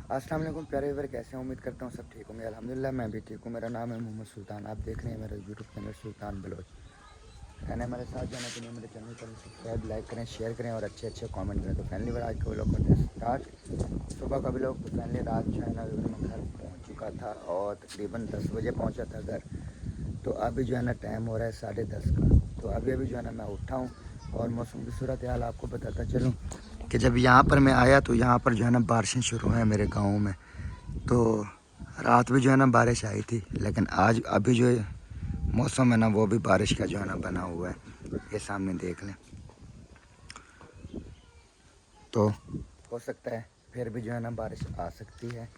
अस्सलाम वालेकुम प्यारे व्यूअर, कैसे हैं? उम्मीद करता हूँ सब ठीक होंगे। अल्हम्दुलिल्लाह मैं भी ठीक हूँ। मेरा नाम है मोहम्मद सुल्तान। आप देख रहे हैं मेरे यूट्यूब चैनल सुल्तान बलोच। कहना हमारे साथ जाने के लिए मेरे चैनल को सब्सक्राइब, लाइक करें, शेयर करें और अच्छे अच्छे कमेंट करें। तो फैमिली पर आज के लोग करते हैं स्टार्ट। सुबह का भी लोग तो फैमिली रात जो है ना मैं घर पहुँच चुका था और तकरीबन 10 बजे पहुँचा था घर। तो अभी जो है ना टाइम हो रहा है 10:30 का। तो अभी अभी जो है ना मैं उठा हूँ और मौसम की सूरत हाल आपको बताता चलूँ कि जब यहाँ पर मैं आया तो यहाँ पर जो है ना बारिशें शुरू हैं मेरे गाँव में। तो रात भी जो है ना बारिश आई थी, लेकिन आज अभी जो मौसम है ना वो भी बारिश का जो है ना बना हुआ है। ये सामने देख लें, तो हो सकता है फिर भी जो है ना बारिश आ सकती है।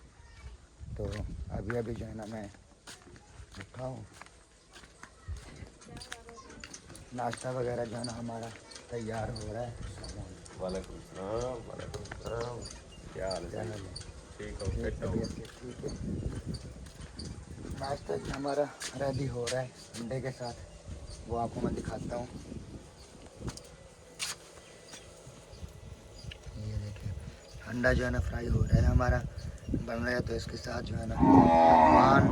तो अभी अभी जो है ना मैं उठा हूँ, नाश्ता वगैरह जो है ना हमारा तैयार हो रहा है। वालेकुम सलाम, वालेकुम सलाम। क्या हाल है? ठीक हो? फिट हो? ठीक है। नाश्ता जो हमारा रेडी हो रहा है अंडे के साथ, वो आपको मैं दिखाता हूँ। ये देखिए अंडा जो है ना फ्राई हो रहा है हमारा, बन रहा है। तो इसके साथ जो है ना पान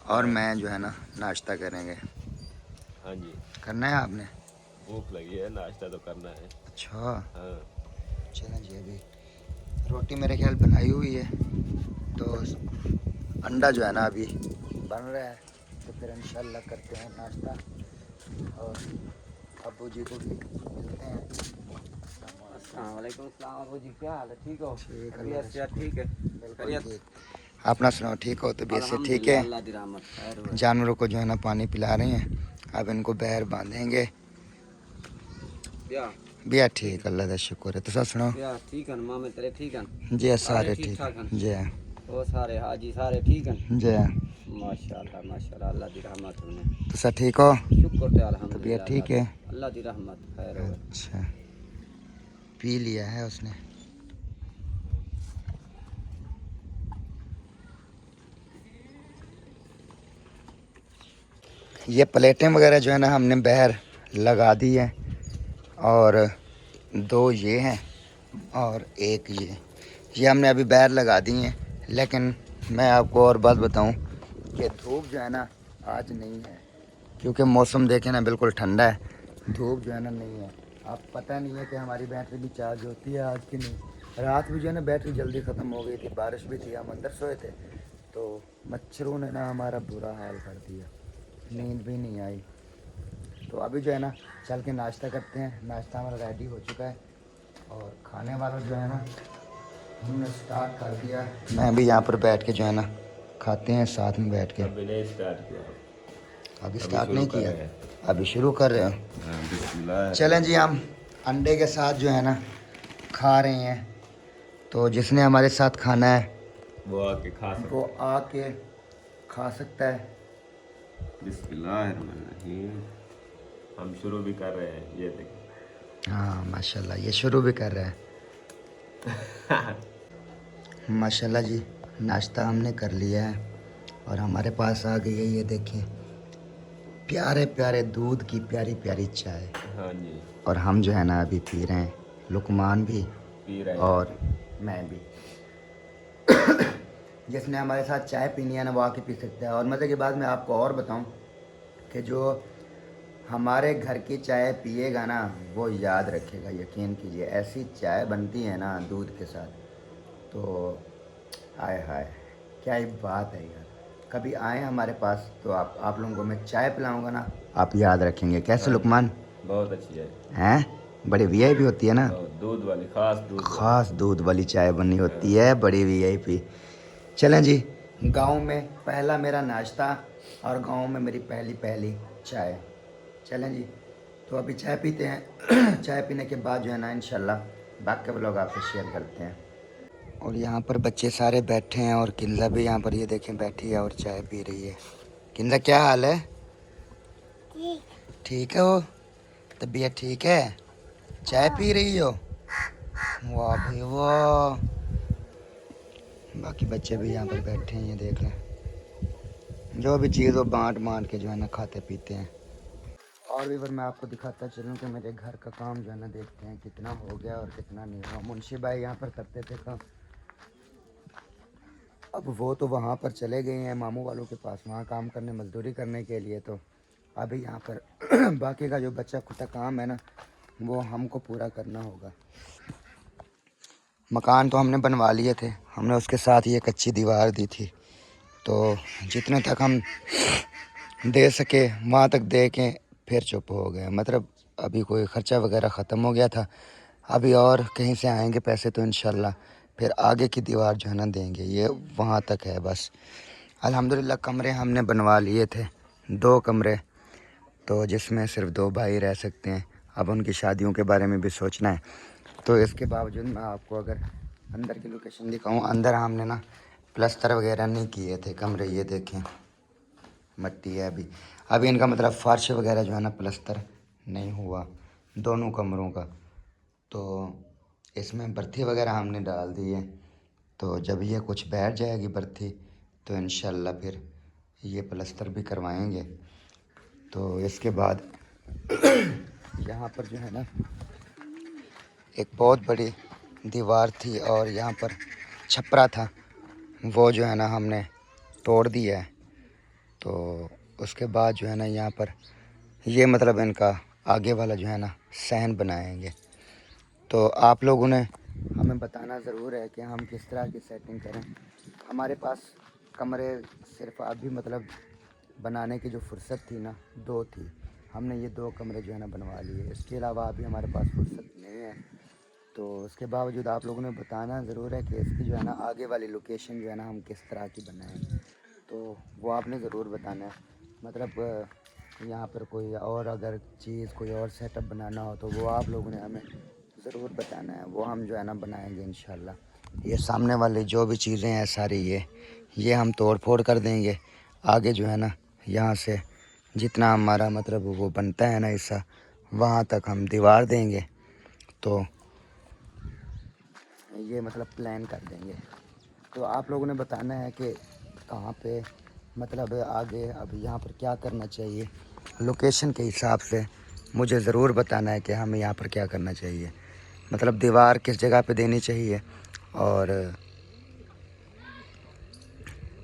और मैं जो है ना नाश्ता करेंगे। हाँ जी, करना है आपने? भूख लगी है, नाश्ता तो करना है। अच्छा हाँ चलें जी। अभी रोटी मेरे ख्याल बनाई हुई है, तो अंडा जो है ना अभी बन रहा है। तो फिर इंशाल्लाह करते हैं नाश्ता और अब्बू जी को भी मिलते हैं। अस्सलाम वालेकुम। सलाम अबू जी, क्या हाल है? ठीक हो? ठीक तबीयत से ठीक है? बिल्कुल खैरियत? ठीक। अपना सुनाओ, ठीक हो? तबीयत से ठीक अल्हम्दुलिल्लाह, है? अल्लाह दी रहमत खैर हुआ। जानवरों को जो है ना पानी पिला रहे हैं, अब इनको बहर बांधेंगे। या भैया ठीक, अल्लाह का शुक्र है। तो सब सुनाओ। या ठीक है, मामे तेरे ठीक हैं? जी सारे सारे ठीक ठीक ठाक हैं? है। जी वो सारे हाजी सारे ठीक हैं? जी। माशाल्लाह माशाल्लाह, अल्लाह दी रहमत होने। तो सब ठीक हो? शुक्र ते तबीयत अल्हम्दुलिल्लाह, ठीक है? अल्लाह दी रहमत खैर हुआ। अच्छा, पी लिया है उसने। ये प्लेटें वगैरह जो है ना हमने बहर लगा दी है, और दो ये हैं और एक ये हमने अभी बहर लगा दी हैं। लेकिन मैं आपको और बात बताऊं कि धूप जो है ना आज नहीं है, क्योंकि मौसम देखें ना बिल्कुल ठंडा है। धूप जो है ना नहीं है। अब पता नहीं है कि हमारी बैटरी भी चार्ज होती है आज की नहीं। रात भी जो है ना बैटरी जल्दी ख़त्म हो गई थी, बारिश भी थी, हम अंदर सोए थे। तो मच्छरों ने ना हमारा बुरा हाल कर दिया, नींद भी नहीं आई। तो अभी जो है ना चल के नाश्ता करते हैं। नाश्ता हमारा रेडी हो चुका है और खाने वाला जो है ना हमने स्टार्ट कर दिया। मैं भी यहाँ पर बैठ के जो है ना खाते हैं साथ में बैठ के। अभी नहीं स्टार्ट किया, अभी अभी स्टार्ट शुरू नहीं कर किया, रहे हैं। अभी शुरू कर रहे हो? हाँ, बिस्मिल्लाह। चलें जी, हम अंडे के साथ जो है ना खा रहे हैं। तो जिसने हमारे साथ खाना है वो आके खा वो सकते हैं। आके खा सकता है। बिस्मिल्लाहिर्रहमानिर्रहीम। हम शुरू भी कर रहे हैं, ये देखिए। हाँ माशाल्लाह, ये शुरू भी कर रहा है। माशाल्लाह जी, नाश्ता हमने कर लिया है और हमारे पास आ गई है, ये देखें, प्यारे प्यारे दूध की प्यारी प्यारी चाय। हाँ जी, और हम जो है ना अभी पी रहे हैं, लुकमान भी पी रहे हैं और अभी। मैं भी। जिसने हमारे साथ चाय पीनी है ना वो आके पी सकता है। और मज़े की बात मैं आपको और बताऊं कि जो हमारे घर की चाय पिएगा ना वो याद रखेगा, यकीन कीजिए। ऐसी चाय बनती है ना दूध के साथ, तो हाय हाय क्या ही बात है यार। कभी आए हमारे पास तो आप लोगों को मैं चाय पिलाऊंगा ना, आप याद रखेंगे। कैसे हाँ जी, लुकमान? बहुत अच्छी है। हैं? बड़ी वीआईपी होती है ना, बहुत दूध वाली, खास दूध वाली। खास दूध वाली चाय बनी होती हाँ। है, बड़ी वीआईपी। चलें जी, गांव में पहला मेरा नाश्ता और गांव में मेरी पहली पहली चाय। चलें जी, तो अभी चाय पीते हैं। चाय पीने के बाद जो है ना इंशाल्लाह बाकी ब्लॉग आपसे शेयर करते हैं। और यहाँ पर बच्चे सारे बैठे हैं और किंजा भी यहाँ पर ये देखें बैठी है और चाय पी रही है। किंजा क्या हाल है? ठीक है हो? तबीयत ठीक है? चाय पी रही हो? वाह भाई वाह। बाकी बच्चे भी यहाँ पर बैठे हैं, ये देख लें। जो भी चीज़ वो बांट बांट के जो है ना खाते पीते हैं। और भी फिर मैं आपको दिखाता चलूँ कि मेरे घर का काम जो है ना देखते हैं कितना हो गया और कितना नहीं हुआ। मुंशी भाई यहाँ पर करते थे काम, अब वो तो वहाँ पर चले गए हैं मामू वालों के पास, वहाँ काम करने, मजदूरी करने के लिए। तो अभी यहाँ पर बाकी का जो बच्चा खुदा काम है ना, वो हमको पूरा करना होगा। मकान तो हमने बनवा लिए थे, हमने उसके साथ ये कच्ची दीवार दी थी। तो जितने तक हम दे सके वहाँ तक दे के फिर चुप हो गए। मतलब अभी कोई ख़र्चा वगैरह ख़त्म हो गया था, अभी और कहीं से आएंगे पैसे तो इंशाल्लाह फिर आगे की दीवार जो है ना देंगे। ये वहाँ तक है बस। अल्हम्दुलिल्लाह कमरे हमने बनवा लिए थे, 2 कमरे, तो जिसमें सिर्फ 2 भाई रह सकते हैं। अब उनकी शादियों के बारे में भी सोचना है। तो इसके बावजूद मैं आपको अगर अंदर की लोकेशन दिखाऊं, अंदर हमने ना प्लस्तर वगैरह नहीं किए थे कमरे। ये देखें मट्टी है अभी। अभी इनका मतलब फर्श वगैरह जो है ना प्लस्तर नहीं हुआ दोनों कमरों का। तो इसमें बर्थी वगैरह हमने डाल दी है। तो जब ये कुछ बैठ जाएगी बर्थी तो इंशाल्लाह फिर ये प्लस्तर भी करवाएंगे। तो इसके बाद यहाँ पर जो है ना एक बहुत बड़ी दीवार थी और यहाँ पर छपरा था, वो जो है ना हमने तोड़ दिया है। तो उसके बाद जो है ना यहाँ पर ये मतलब इनका आगे वाला जो है ना सहन बनाएंगे। तो आप लोगों ने हमें बताना ज़रूर है कि हम किस तरह की सेटिंग करें। हमारे पास कमरे सिर्फ अभी मतलब बनाने की जो फुर्सत थी ना 2 थी, हमने ये 2 कमरे जो है ना बनवा लिए। इसके अलावा अभी हमारे पास फुर्सत नहीं है। तो उसके बावजूद आप लोगों ने बताना ज़रूर है कि इसकी जो है ना आगे वाली लोकेशन जो है ना हम किस तरह की बनाएं। तो वो आपने ज़रूर बताना है। मतलब यहाँ पर कोई और अगर चीज़ कोई और सेटअप बनाना हो तो वो आप लोगों ने हमें ज़रूर बताना है, वो हम जो है ना बनाएंगे इंशाल्लाह। ये सामने वाली जो भी चीज़ें हैं सारी ये हम तोड़ फोड़ कर देंगे। आगे जो है ना यहाँ से जितना हमारा मतलब वो बनता है ना हिस्सा, वहाँ तक हम दीवार देंगे। तो ये मतलब प्लान कर देंगे। तो आप लोगों ने बताना है कि कहाँ पे मतलब आगे अब यहाँ पर क्या करना चाहिए। लोकेशन के हिसाब से मुझे ज़रूर बताना है कि हमें यहाँ पर क्या करना चाहिए, मतलब दीवार किस जगह पे देनी चाहिए। और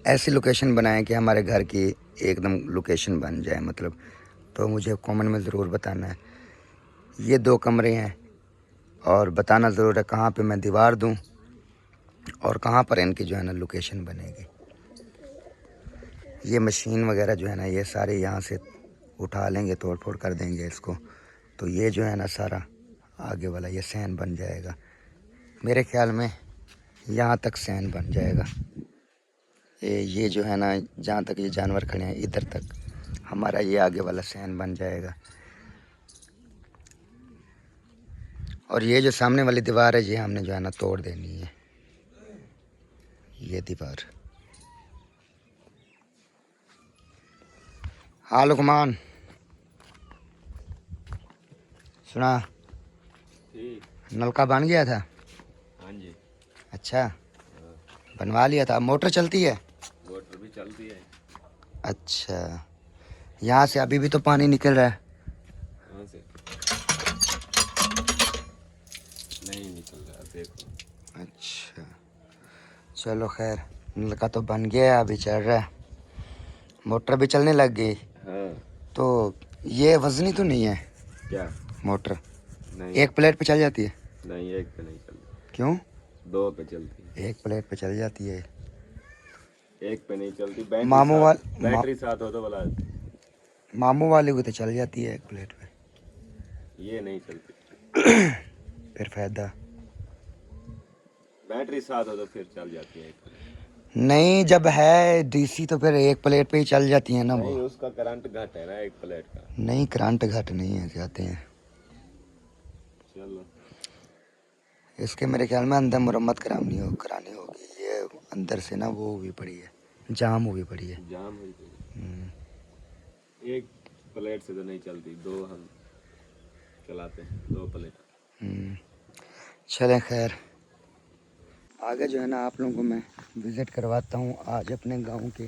ऐसी लोकेशन बनाएं कि हमारे घर की एकदम लोकेशन बन जाए मतलब। तो मुझे कमेंट में ज़रूर बताना है। ये 2 कमरे हैं और बताना ज़रूर है कहाँ पे मैं दीवार दूँ और कहाँ पर इनकी जो है ना लोकेशन बनेगी। ये मशीन वगैरह जो है ना ये सारे यहाँ से उठा लेंगे, तोड़ फोड़ कर देंगे इसको। तो ये जो है ना सारा आगे वाला ये सहन बन जाएगा। मेरे ख्याल में यहाँ तक सहन बन जाएगा। ये जो है ना जहाँ तक ये जानवर खड़े हैं इधर तक हमारा ये आगे वाला सहन बन जाएगा। और ये जो सामने वाली दीवार है ये हमने जो है ना तोड़ देनी है, ये दीवार। हाँ लुकमान सुना, नलका बन गया था? हाँ जी। अच्छा बनवा लिया था। मोटर चलती है? मोटर भी चलती है। अच्छा यहाँ से अभी भी तो पानी निकल रहा है? कहाँ से? नहीं निकल रहा, देखो। अच्छा चलो खैर, नलका तो बन गया है, अभी चल रहा है, मोटर भी चलने लग गई। हाँ। तो ये वजनी तो नहीं है क्या? मोटर? नहीं। एक प्लेट पे चल जाती है? नहीं, एक पे नहीं चलती। क्यों? 2 पे चलती है। एक प्लेट पे चल जाती है, एक पे नहीं चलती। बैटरी साथ हो तो बोला। मामू वाले को तो चल जाती है एक प्लेट पे। ये नहीं चलती। फिर फायदा बैटरी साथ हो तो फिर चल जाती है एक पे। नहीं, जब है डीसी तो फिर एक प्लेट पे ही चल जाती है ना वो। नहीं, उसका करंट घट है ना एक प्लेट का। नहीं करंट घट नहीं है, जाते हैं। चलो इसके मेरे ख्याल में अंदर मुरम्मत करानी होगी। ये अंदर से ना वो हुई पड़ी है, जाम हुई पड़ी है। जाम हुई तो एक प्लेट से तो नहीं चलती, 2 हम चलाते हैं, 2 प्लेट। चलें खैर, आगे जो है ना आप लोगों को मैं विज़िट करवाता हूँ आज अपने गांव के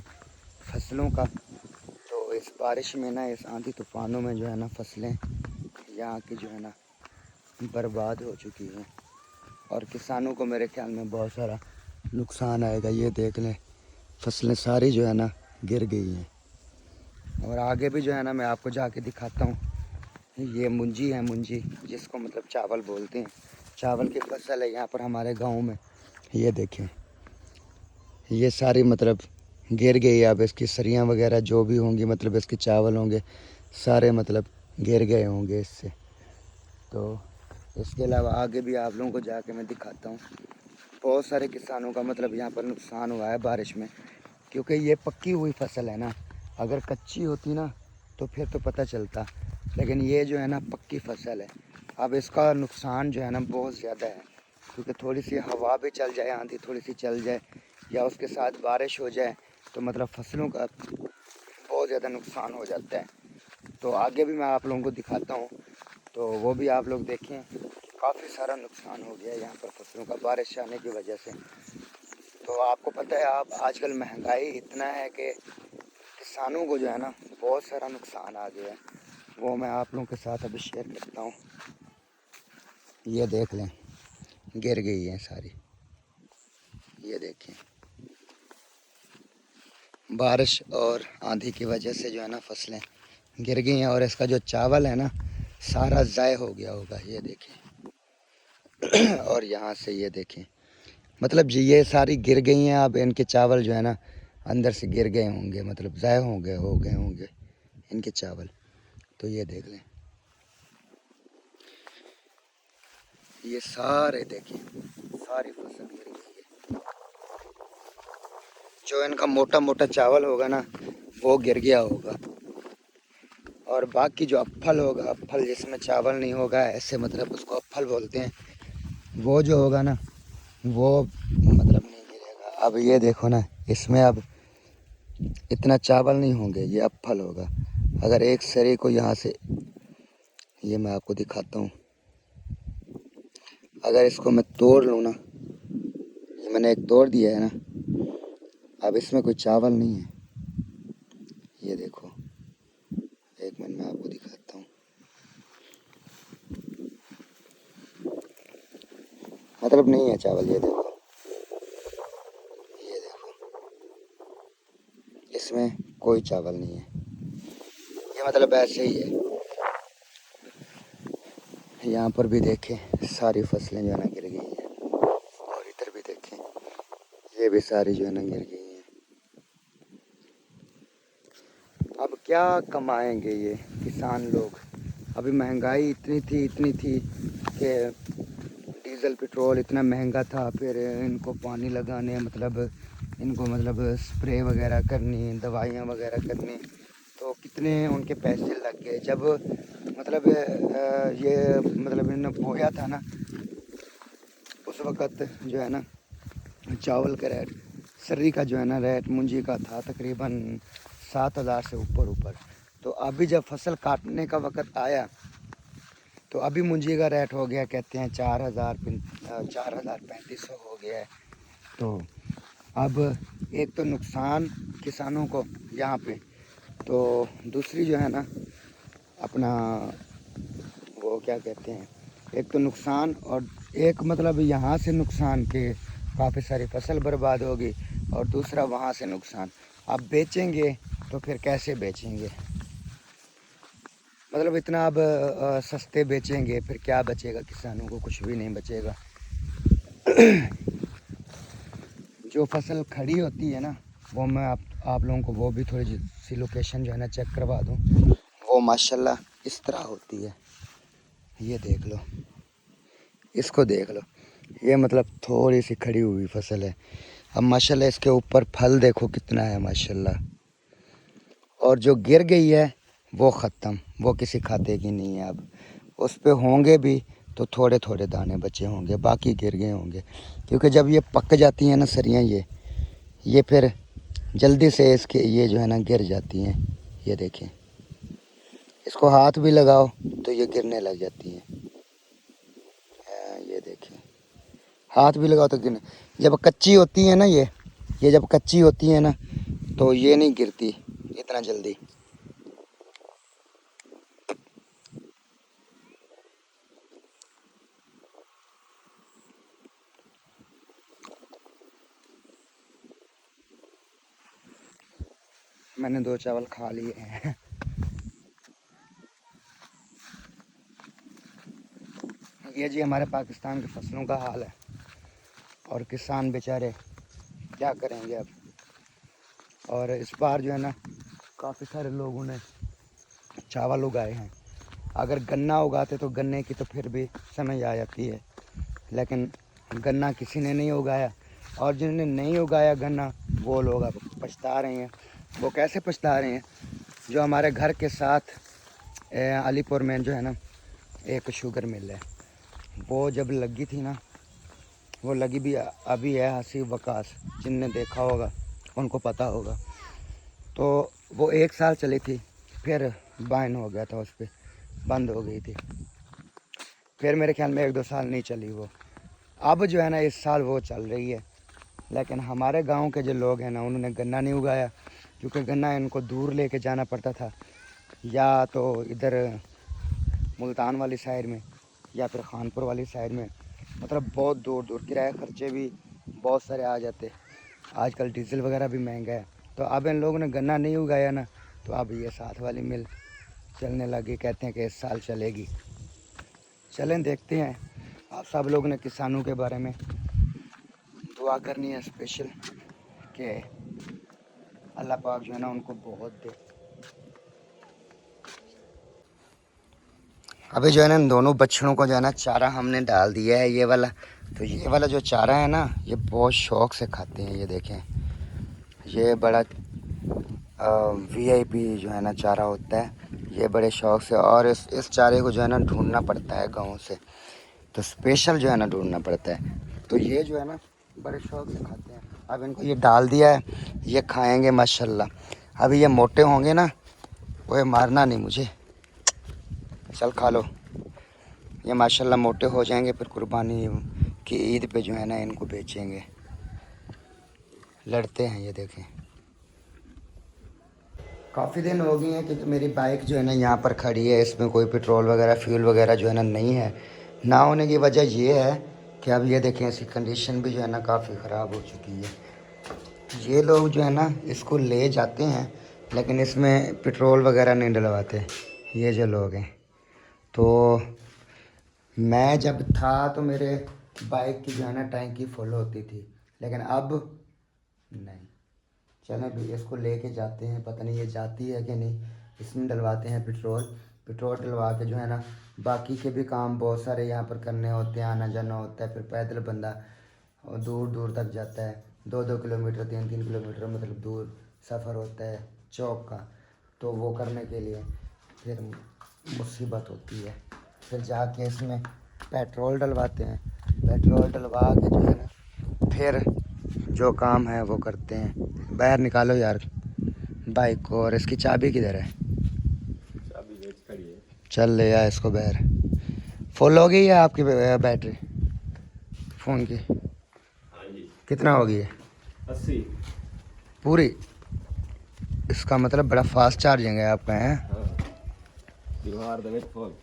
फसलों का। तो इस बारिश में ना, इस आंधी तूफ़ानों में जो है ना फसलें यहाँ की जो है ना बर्बाद हो चुकी हैं और किसानों को मेरे ख्याल में बहुत सारा नुकसान आएगा। ये देख लें, फसलें सारी जो है ना गिर गई हैं। और आगे भी जो है ना मैं आपको जाके दिखाता हूँ। ये मुंजी है, मुंजी जिसको मतलब चावल बोलते हैं। चावल की फसल है यहाँ पर हमारे गांव में। ये देखें, ये सारी मतलब गिर गई है। अब इसकी सरियाँ वगैरह जो भी होंगी, मतलब इसके चावल होंगे, सारे मतलब गिर गए होंगे इससे। तो इसके अलावा आगे भी आप लोगों को जाके मैं दिखाता हूँ। बहुत सारे किसानों का मतलब यहाँ पर नुकसान हुआ है बारिश में, क्योंकि ये पक्की हुई फसल है ना। अगर कच्ची होती ना तो फिर तो पता चलता, लेकिन ये जो है ना पक्की फसल है। अब इसका नुकसान जो है ना बहुत ज़्यादा है, क्योंकि थोड़ी सी हवा भी चल जाए, आंधी थोड़ी सी चल जाए या उसके साथ बारिश हो जाए तो मतलब फसलों का बहुत ज़्यादा नुकसान हो जाता है। तो आगे भी मैं आप लोगों को दिखाता हूँ, तो वो भी आप लोग देखें। काफ़ी सारा नुकसान हो गया यहाँ पर फसलों का बारिश आने की वजह से। तो आपको पता है, आप आजकल महंगाई इतना है कि किसानों को जो है ना बहुत सारा नुकसान आ गया है। वो मैं आप लोगों के साथ अभी शेयर करता हूँ। ये देख लें, गिर गई है सारी। ये देखें, बारिश और आंधी की वजह से जो है ना फसलें गिर गई हैं। और इसका जो चावल है ना सारा ज़ाय हो गया होगा। ये देखें और यहाँ से ये देखें, मतलब जी ये सारी गिर गई हैं। अब इनके चावल जो है ना अंदर से गिर गए होंगे, मतलब ज़ाय हो गए होंगे इनके चावल। तो ये देख लें, ये सारे देखें, सारी फसल गिर गई है। जो इनका मोटा मोटा चावल होगा ना वो गिर गया होगा, और बाकी जो अफल होगा, अफल जिसमें चावल नहीं होगा, ऐसे मतलब उसको अफल बोलते हैं, वो जो होगा ना वो मतलब नहीं गिरेगा। अब ये देखो ना, इसमें अब इतना चावल नहीं होंगे, ये अफल होगा। अगर एक सरे को यहाँ से, ये मैं आपको दिखाता हूँ, अगर इसको मैं तोड़ लूँ ना, ये मैंने एक तोड़ दिया है ना, अब इसमें कोई चावल नहीं है। ये देखो, एक मिनट में आपको दिखाता हूँ। मतलब नहीं है चावल। ये देखो, ये देखो, इसमें कोई चावल नहीं है। ये मतलब ऐसे ही है। यहाँ पर भी देखें, सारी फसलें जो है ना गिर गई हैं। और इधर भी देखें, ये भी सारी जो है ना गिर गई हैं। अब क्या कमाएंगे ये किसान लोग। अभी महंगाई इतनी थी कि डीज़ल पेट्रोल इतना महंगा था। फिर इनको पानी लगाने, मतलब इनको मतलब स्प्रे वगैरह करनी, दवाइयाँ वगैरह करनी, तो कितने उनके पैसे लग गए। जब मतलब ये मतलब इन्होंने बोया था ना, उस वक़्त जो है ना चावल का रेट, सर्री का जो है ना रेट मुंजी का था तकरीबन 7,000 से ऊपर। तो अभी जब फसल काटने का वक़्त आया तो अभी मुंजी का रेट हो गया, कहते हैं 4,000 3500 हो गया है। तो अब एक तो नुकसान किसानों को यहाँ पे, तो दूसरी जो है ना अपना वो क्या कहते हैं, एक तो नुकसान, और एक मतलब यहाँ से नुकसान के काफ़ी सारी फसल बर्बाद होगी, और दूसरा वहाँ से नुकसान। अब बेचेंगे तो फिर कैसे बेचेंगे, मतलब इतना अब सस्ते बेचेंगे फिर क्या बचेगा किसानों को, कुछ भी नहीं बचेगा। जो फसल खड़ी होती है ना, वो मैं आप लोगों को वो भी थोड़ी सी लोकेशन जो है ना चेक करवा दूँ। वो माशाल्लाह इस तरह होती है। ये देख लो, इसको देख लो, ये मतलब थोड़ी सी खड़ी हुई फसल है। अब माशाल्लाह इसके ऊपर फल देखो कितना है माशाल्लाह। और जो गिर गई है वो ख़त्म, वो किसी खाते की नहीं है। अब उस पे होंगे भी तो थोड़े थोड़े दाने बचे होंगे, बाकी गिर गए होंगे। क्योंकि जब ये पक जाती हैं ना सरियाँ, ये फिर जल्दी से इसके ये जो है ना गिर जाती हैं। ये देखें, इसको हाथ भी लगाओ तो ये गिरने लग जाती हैं। ये देखें, हाथ भी लगाओ तो गिरने। जब कच्ची होती है ना, ये जब कच्ची होती है ना तो ये नहीं गिरती इतना जल्दी। मैंने 2 चावल खा लिए हैं। ये जी हमारे पाकिस्तान की फसलों का हाल है और किसान बेचारे क्या करेंगे अब। और इस बार जो है ना काफ़ी सारे लोगों ने चावल उगाए हैं। अगर गन्ना उगाते तो गन्ने की तो फिर भी समझ आ जाती है, लेकिन गन्ना किसी ने नहीं उगाया। और जिन्होंने नहीं उगाया गन्ना वो लोग अब पछता रहे हैं। वो कैसे पछता रहे हैं? जो हमारे घर के साथ अलीपुर में जो है ना एक शुगर मिल है, वो जब लगी थी ना, वो लगी भी अभी है हसीब वकास, जिनने देखा होगा उनको पता होगा। तो वो 1 साल चली थी, फिर बैन हो गया था, उस पर बंद हो गई थी। फिर मेरे ख्याल में 1-2 साल नहीं चली वो। अब जो है ना इस साल वो चल रही है। लेकिन हमारे गांव के जो लोग हैं ना उन्होंने गन्ना नहीं उगाया, क्योंकि गन्ना इनको दूर लेके जाना पड़ता था, या तो इधर मुल्तान वाली साइड में या फिर खानपुर वाली साइड में, मतलब बहुत दूर दूर। किराया खर्चे भी बहुत सारे आ जाते। आजकल डीजल वगैरह भी महंगा है। तो अब इन लोगों ने गन्ना नहीं उगाया ना, तो अब ये साथ वाली मिल चलने लगी। कहते हैं कि इस साल चलेगी। चलें देखते हैं। आप सब लोगों ने किसानों के बारे में दुआ करनी है स्पेशल, कि अल्लाह पाक जो है ना उनको बहुत दे। अभी जो है ना इन दोनों बछड़ों को जो है ना चारा हमने डाल दिया है, ये वाला। तो ये वाला जो चारा है ना ये बहुत शौक से खाते हैं। ये देखें, ये बड़ा VIP जो है ना चारा होता है, ये बड़े शौक से। और इस चारे को जो है ना ढूंढना पड़ता है गाँव से, तो स्पेशल जो है ना ढूंढना पड़ता है। तो ये जो है ना बड़े शौक से खाते हैं। अब इनको ये डाल दिया है, ये खाएंगे माशाल्लाह। अभी ये मोटे होंगे ना, वो मारना नहीं मुझे, चल खा लो। ये माशाल्लाह मोटे हो जाएंगे, फिर कुर्बानी की ईद पे जो है ना इनको बेचेंगे। लड़ते हैं ये देखें। काफ़ी दिन हो गए हैं क्योंकि मेरी बाइक जो है ना यहाँ पर खड़ी है, इसमें कोई पेट्रोल वगैरह फ्यूल वगैरह जो है ना नहीं है। ना होने की वजह ये है कि अब ये देखें इसकी कंडीशन भी जो है ना काफ़ी ख़राब हो चुकी है। ये लोग जो है ना इसको ले जाते हैं, लेकिन इसमें पेट्रोल वगैरह नहीं डलवाते ये जो लोग हैं। तो मैं जब था तो मेरे बाइक की जो है ना टैंकी फुल होती थी, लेकिन अब नहीं। चलें भी इसको लेके जाते हैं, पता नहीं ये जाती है कि नहीं। इसमें डलवाते हैं पेट्रोल। पेट्रोल डलवा के जो है ना बाकी के भी काम बहुत सारे यहाँ पर करने होते हैं, आना जाना होता है। फिर पैदल बंदा दूर दूर तक जाता है, 2-2 किलोमीटर 3-3 किलोमीटर मतलब दूर सफ़र होता है चौक का। तो वो करने के लिए फिर मुसीबत होती है। फिर जाके इसमें पेट्रोल डलवाते हैं। पेट्रोल डलवा के जो है ना फिर जो काम है वो करते हैं। बाहर निकालो यार बाइक को। और इसकी चाबी किधर है? चाबी बेच खड़ी है। चल ले यार इसको बाहर। फुल हो गई है आपकी बैटरी फ़ोन की? हाँ जी। कितना हो गई है? 80 पूरी? इसका मतलब बड़ा फास्ट चार्जिंग है आपका, है? हाँ, दीवार दे विच फुल।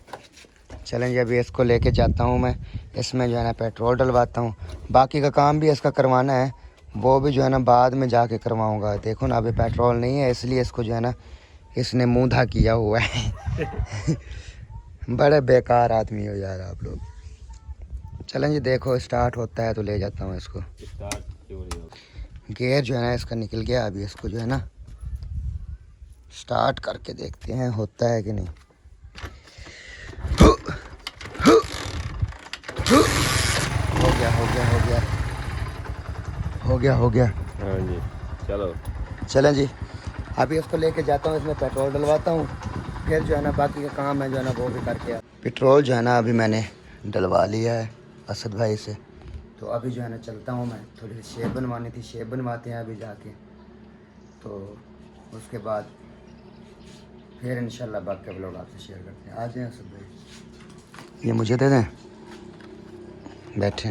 चलें जी, अभी इसको लेके जाता हूँ मैं, इसमें जो है ना पेट्रोल डलवाता हूँ। बाकी का काम भी इसका करवाना है, वो भी जो है ना बाद में जाके करवाऊँगा। देखो ना अभी पेट्रोल नहीं है, इसलिए इसको जो है ना इसने मुँह किया हुआ है। बड़े बेकार आदमी हो यार आप लोग। चलें जी, देखो स्टार्ट होता है तो ले जाता हूँ इसको। स्टार्ट क्यों नहीं होता? गियर जो है ना इसका निकल गया। अभी इसको जो है ना स्टार्ट करके देखते हैं होता है कि नहीं। हो गया हो गया हो गया हो गया हो गया। हाँ जी, चलो चलें जी, अभी इसको लेके जाता हूँ, इसमें पेट्रोल डलवाता हूँ, फिर जो है ना बाकी का काम है जो है ना वो भी करके। पेट्रोल जो है ना अभी मैंने डलवा लिया है असद भाई से। तो अभी जो है ना चलता हूँ मैं, थोड़ी सी शेप बनवानी थी, शेप बनवाते हैं अभी जाके। तो उसके बाद फिर इंशाल्लाह बाकी के लोग आपसे शेयर करते हैं। आ जाएं असद भाई, ये मुझे दे दें, बैठे।